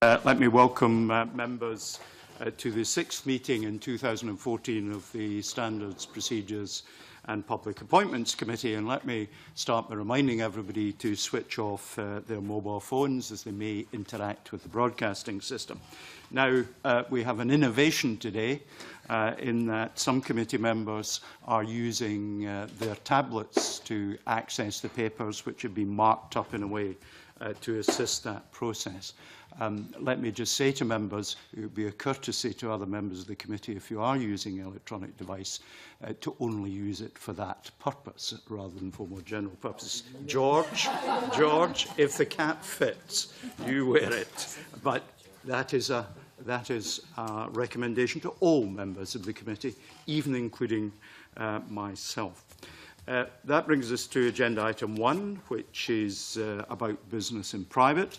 Let me welcome members to the 6th meeting in 2014 of the Standards, Procedures and Public Appointments Committee, and let me start by reminding everybody to switch off their mobile phones as they may interact with the broadcasting system. Now, we have an innovation today in that some committee members are using their tablets to access the papers which have been marked up in a way to assist that process. Let me just say to members, it would be a courtesy to other members of the committee if you are using an electronic device to only use it for that purpose rather than for more general purposes. George, if the cap fits, you wear it. But that is a recommendation to all members of the committee, even including myself. That brings us to agenda item 1, which is about business in private.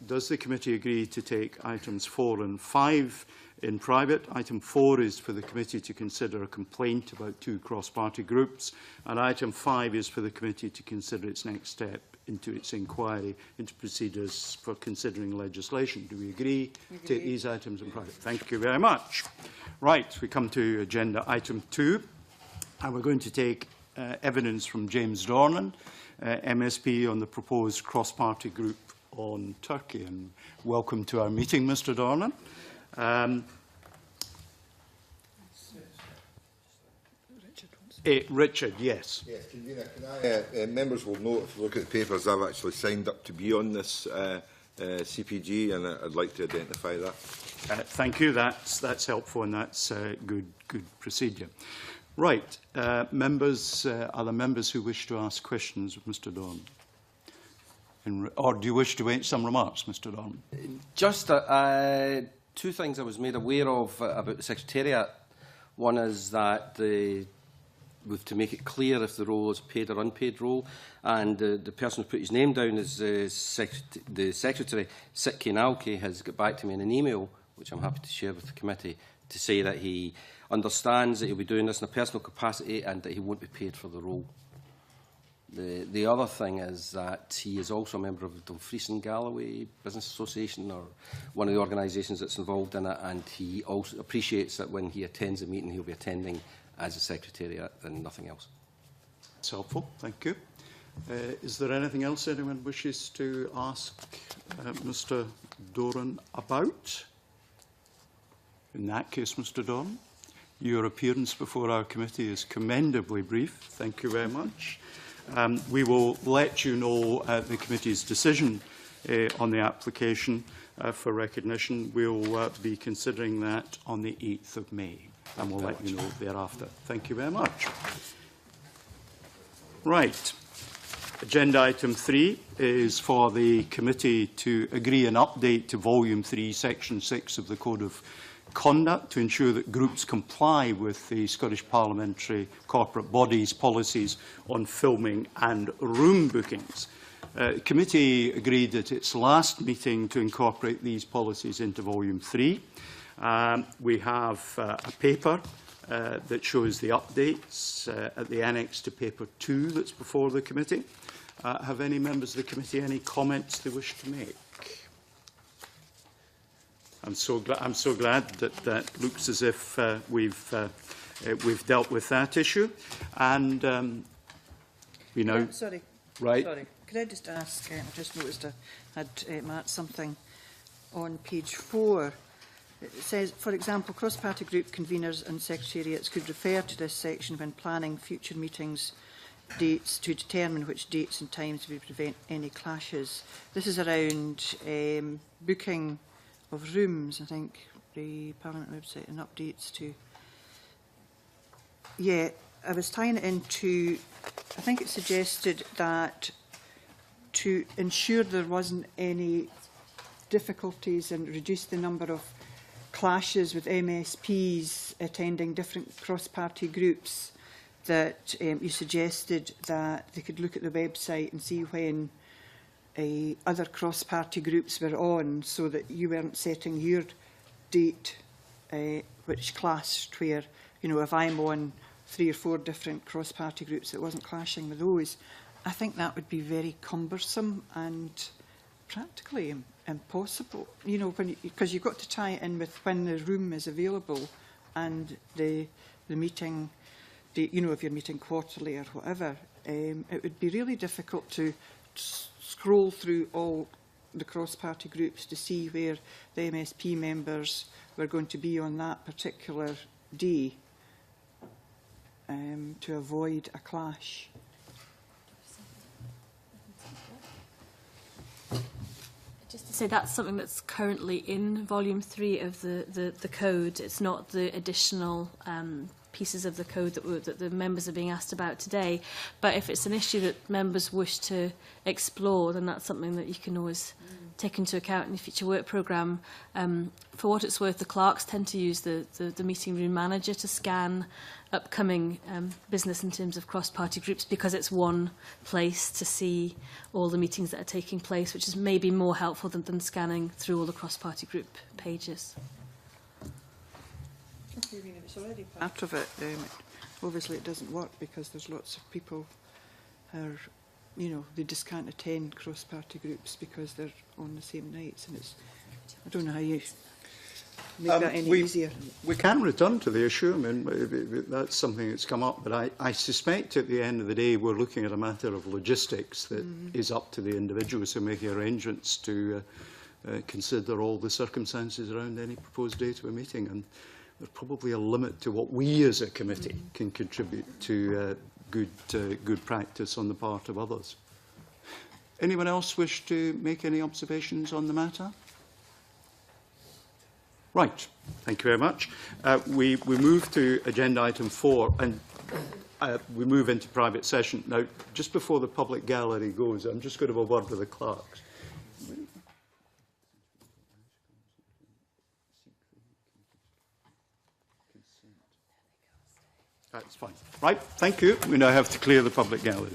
Does the committee agree to take items 4 and 5 in private? Item 4 is for the committee to consider a complaint about 2 cross-party groups, and item 5 is for the committee to consider its next step into its inquiry into procedures for considering legislation. Do we agree to take these items in private? Thank you very much. Right, we come to agenda item 2, and we're going to take evidence from James Dornan, MSP, on the proposed cross-party group on Turkey. And welcome to our meeting, Mr. Dornan. Richard, yes. Yes, Convener, can I, members will note, if you look at the papers, I've actually signed up to be on this CPG, and I'd like to identify that. Thank you. That's helpful, and that's good procedure. Right, members, are there members who wish to ask questions of Mr. Dornan? Or do you wish to make some remarks, Mr. Dornan? Just 2 things I was made aware of about the Secretariat. One is that we've to make it clear if the role is a paid or unpaid role, and the person who put his name down as the Secretary, Sitki Nalki, has got back to me in an email, which I'm happy to share with the committee, to say that he understands that he'll be doing this in a personal capacity and that he won't be paid for the role. The other thing is that he is also a member of the Dumfries and Galloway Business Association, or one of the organisations that's involved in it, and he also appreciates that when he attends a meeting, he'll be attending as a Secretariat and nothing else. That's helpful. Thank you. Is there anything else anyone wishes to ask Mr. Doran about? In that case, Mr. Dornan, your appearance before our committee is commendably brief. Thank you very much. We will let you know the committee's decision on the application for recognition. We'll be considering that on the 8th of May, and we'll let you know thereafter. Thank you very much. Right. Agenda item 3 is for the committee to agree an update to Volume 3, Section 6 of the Code of Conduct to ensure that groups comply with the Scottish Parliamentary Corporate Bodies policies on filming and room bookings. The committee agreed at its last meeting to incorporate these policies into Volume 3. We have a paper that shows the updates at the annex to Paper 2 that's before the committee. Have any members of the committee any comments they wish to make? I'm so glad that that looks as if we've dealt with that issue, and we know. Sorry. Right. Sorry. Could I just ask? I just noticed I had marked something on page 4. It says, for example, cross-party group conveners and secretariats could refer to this section when planning future meetings dates to determine which dates and times would prevent any clashes. This is around booking of rooms, I think, the Parliament website and updates to. Yeah, I was tying it into, I think it suggested that to ensure there wasn't any difficulties and reduce the number of clashes with MSPs attending different cross-party groups, that you suggested that they could look at the website and see when other cross-party groups were on, so that you weren't setting your date which clashed, where, you know, if I'm on 3 or 4 different cross-party groups, it wasn't clashing with those. I think that would be very cumbersome, and practically impossible, you know, because you've got to tie it in with when the room is available and the meeting, you know, if you're meeting quarterly or whatever. It would be really difficult to scroll through all the cross-party groups to see where the MSP members were going to be on that particular day, to avoid a clash. Just to say, that's something that's currently in Volume 3 of the code. It's not the additional pieces of the code that the members are being asked about today. But if it's an issue that members wish to explore, then that's something that you can always take into account in the future work programme. For what it's worth, the clerks tend to use the meeting room manager to scan upcoming business in terms of cross-party groups, because it's one place to see all the meetings that are taking place, which is maybe more helpful than scanning through all the cross-party group pages. Okay, I mean, if it's already part of it, obviously it doesn't work because there's lots of people who are, you know, they just can't attend cross-party groups because they're on the same nights, and it's, I don't know how you make that any easier. We can return to the issue. I mean, that's something that's come up, but I suspect at the end of the day we're looking at a matter of logistics that is up to the individuals who are making arrangements to consider all the circumstances around any proposed date of a meeting, and there's probably a limit to what we as a committee can contribute to good practice on the part of others. Anyone else wish to make any observations on the matter? Right, thank you very much. We move to agenda item 4, and we move into private session. Now, just before the public gallery goes, I'm just going to have a word with the clerks. That's fine. Right, thank you. We now have to clear the public gallery.